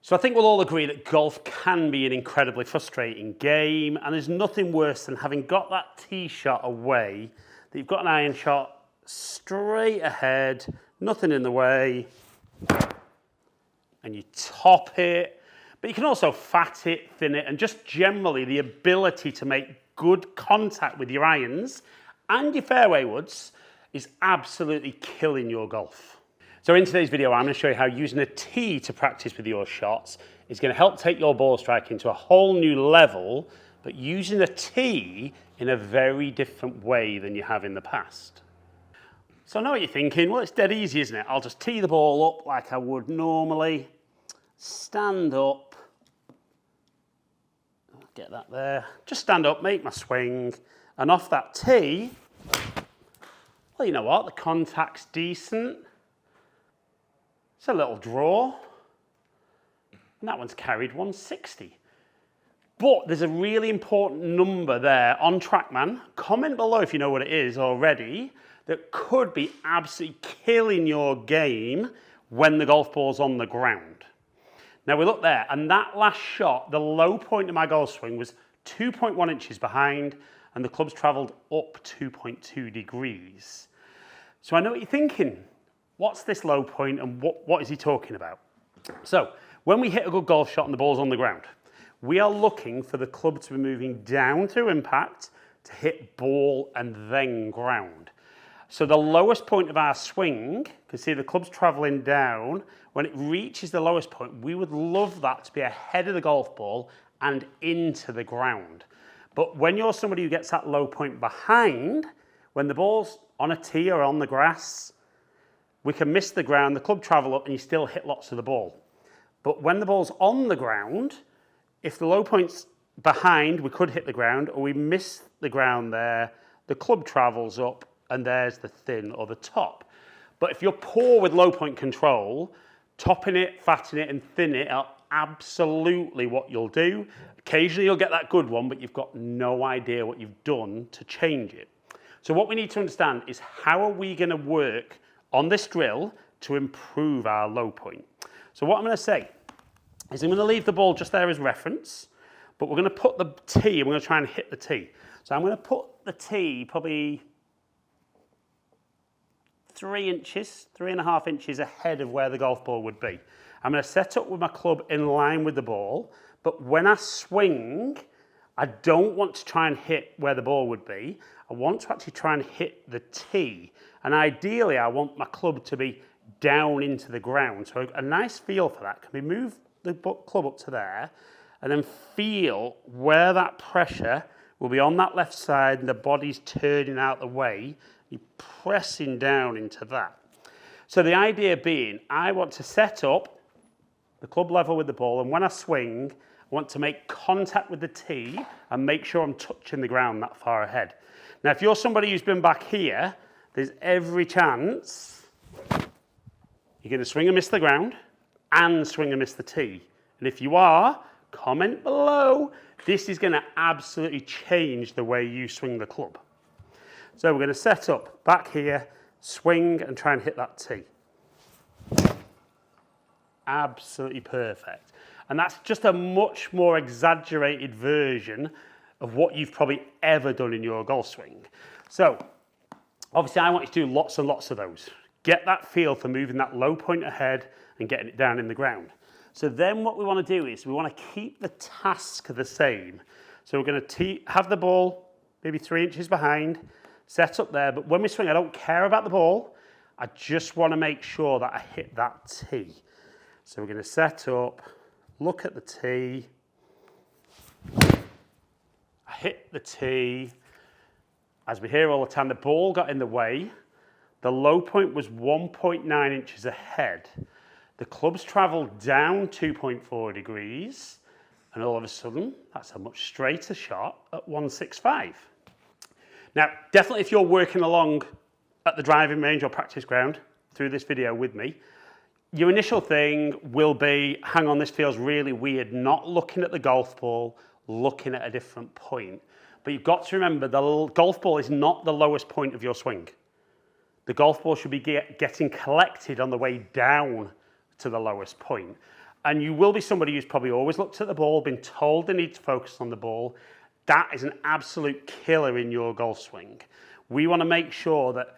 So I think we'll all agree that golf can be an incredibly frustrating game, and there's nothing worse than having got that tee shot away, that you've got an iron shot straight ahead, nothing in the way, and you top it. But you can also fat it, thin it, and just generally the ability to make good contact with your irons and your fairway woods is absolutely killing your golf. So in today's video, I'm going to show you how using a tee to practice with your shots is going to help take your ball striking to a whole new level, but using a tee in a very different way than you have in the past. So I know what you're thinking, well, it's dead easy, isn't it? I'll just tee the ball up like I would normally, stand up, get that there, just stand up, make my swing, and off that tee, well, you know what, the contact's decent. It's a little draw, and that one's carried 160. But there's a really important number there on TrackMan. Comment below if you know what it is already, that could be absolutely killing your game when the golf ball's on the ground. Now we look there, and that last shot, the low point of my golf swing was 2.1 inches behind, and the club's travelled up 2.2 degrees. So I know what you're thinking. What's this low point and what is he talking about? So when we hit a good golf shot and the ball's on the ground, we are looking for the club to be moving down through impact to hit ball and then ground. So the lowest point of our swing, you can see the club's travelling down. When it reaches the lowest point, we would love that to be ahead of the golf ball and into the ground. But when you're somebody who gets that low point behind, when the ball's on a tee or on the grass, we can miss the ground, the club travel up, and you still hit lots of the ball. But when the ball's on the ground, if the low point's behind, we could hit the ground, or we miss the ground there, the club travels up, and there's the thin or the top. But if you're poor with low point control, topping it, fatting it, and thinning it are absolutely what you'll do. Occasionally you'll get that good one, but you've got no idea what you've done to change it. So what we need to understand is how are we going to work on this drill to improve our low point. So what I'm going to say is I'm going to leave the ball just there as reference, but we're going to put the tee and we're going to try and hit the tee. So I'm going to put the tee probably 3.5 inches ahead of where the golf ball would be. I'm going to set up with my club in line with the ball, but when I swing, I don't want to try and hit where the ball would be. I want to actually try and hit the tee. And ideally, I want my club to be down into the ground. So a nice feel for that can be move the club up to there and then feel where that pressure will be on that left side and the body's turning out the way. You're pressing down into that. So the idea being, I want to set up the club level with the ball, and when I swing, I want to make contact with the tee and make sure I'm touching the ground that far ahead. Now, if you're somebody who's been back here, there's every chance you're going to swing and miss the ground and swing and miss the tee. And if you are, comment below. This is going to absolutely change the way you swing the club. So we're going to set up back here, swing and try and hit that tee. Absolutely perfect. And that's just a much more exaggerated version of what you've probably ever done in your golf swing. So obviously I want you to do lots and lots of those. Get that feel for moving that low point ahead and getting it down in the ground. So then what we want to do is we want to keep the task the same. So we're going to have the ball maybe 3 inches behind, set up there, but when we swing, I don't care about the ball. I just want to make sure that I hit that tee. So we're going to set up, look at the tee. I hit the tee. As we hear all the time, the ball got in the way. The low point was 1.9 inches ahead. The club's travelled down 2.4 degrees, and all of a sudden, that's a much straighter shot at 165. Now, definitely if you're working along at the driving range or practice ground through this video with me, your initial thing will be, hang on, this feels really weird, not looking at the golf ball, looking at a different point. But you've got to remember, the golf ball is not the lowest point of your swing. The golf ball should be getting collected on the way down to the lowest point. and you will be somebody who's probably always looked at the ball, been told they need to focus on the ball. That is an absolute killer in your golf swing. We want to make sure that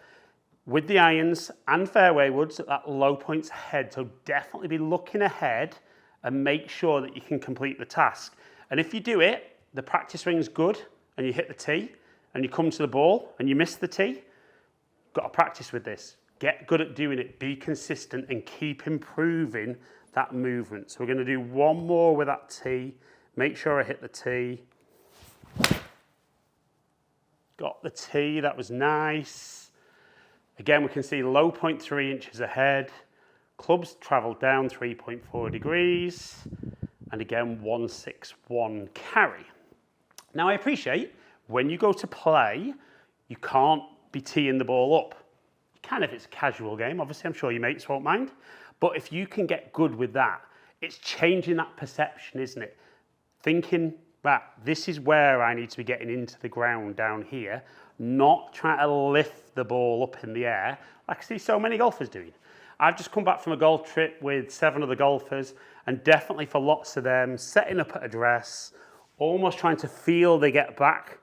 with the irons and fairway woods, that low point's ahead. So definitely be looking ahead and make sure that you can complete the task. And if you do it, the practice swing's good, and you hit the tee, and you come to the ball, and you miss the tee, got to practice with this. Get good at doing it, be consistent, and keep improving that movement. So we're going to do one more with that tee. Make sure I hit the tee. Got the tee, that was nice. Again, we can see low point 3 inches ahead. Clubs travel down 3.4 degrees. And again, 161 carry. Now I appreciate when you go to play, you can't be teeing the ball up. You can if it's a casual game, obviously I'm sure your mates won't mind. But if you can get good with that, it's changing that perception, isn't it? Thinking, right, this is where I need to be getting into the ground down here, not trying to lift the ball up in the air like I see so many golfers doing. I've just come back from a golf trip with 7 other golfers, and definitely for lots of them, setting up at address, almost trying to feel they get back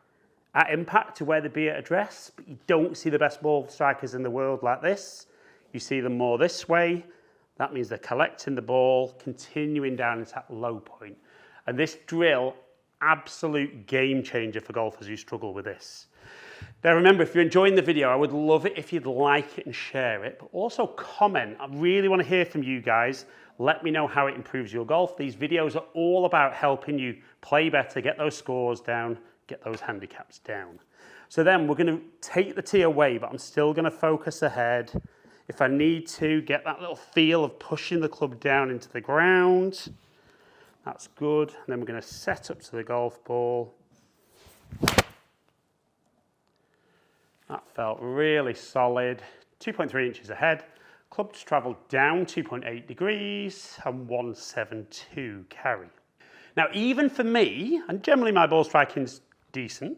at impact to where they'd be at address, but you don't see the best ball strikers in the world like this. You see them more this way. That means they're collecting the ball, continuing down into that low point. And this drill, absolute game changer for golfers who struggle with this. Now remember, if you're enjoying the video, I would love it if you'd like it and share it, but also comment. I really want to hear from you guys. Let me know how it improves your golf. These videos are all about helping you play better, get those scores down, get those handicaps down. So then we're going to take the tee away, but I'm still going to focus ahead. If I need to, get that little feel of pushing the club down into the ground. That's good. And then we're going to set up to the golf ball. That felt really solid. 2.3 inches ahead. Clubs travel down 2.8 degrees and 172 carry. Now, even for me, and generally my ball striking's decent,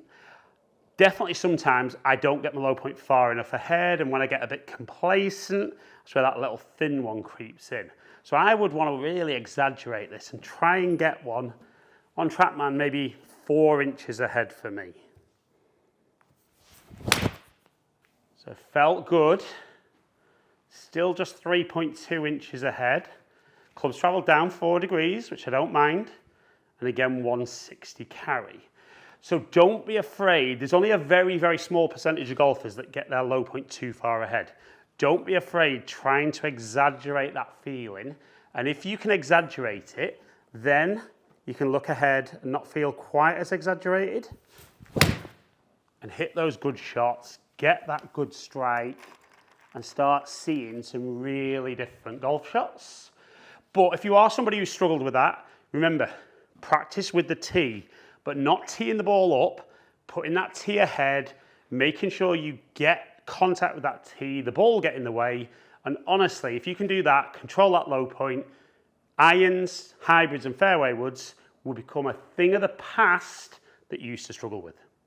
definitely sometimes I don't get my low point far enough ahead, and when I get a bit complacent, that's where that little thin one creeps in. So I would want to really exaggerate this and try and get one on TrackMan maybe 4 inches ahead for me. So felt good. Still just 3.2 inches ahead. Clubs travel down 4 degrees, which I don't mind. And again, 160 carry. So don't be afraid. There's only a very, very small percentage of golfers that get their low point too far ahead. Don't be afraid trying to exaggerate that feeling. And if you can exaggerate it, then you can look ahead and not feel quite as exaggerated. And hit those good shots, get that good strike, and start seeing some really different golf shots. But if you are somebody who struggled with that, remember, practice with the tee, but not teeing the ball up, putting that tee ahead, making sure you get contact with that tee, the ball will get in the way, and honestly, if you can do that, control that low point, irons, hybrids, and fairway woods will become a thing of the past that you used to struggle with.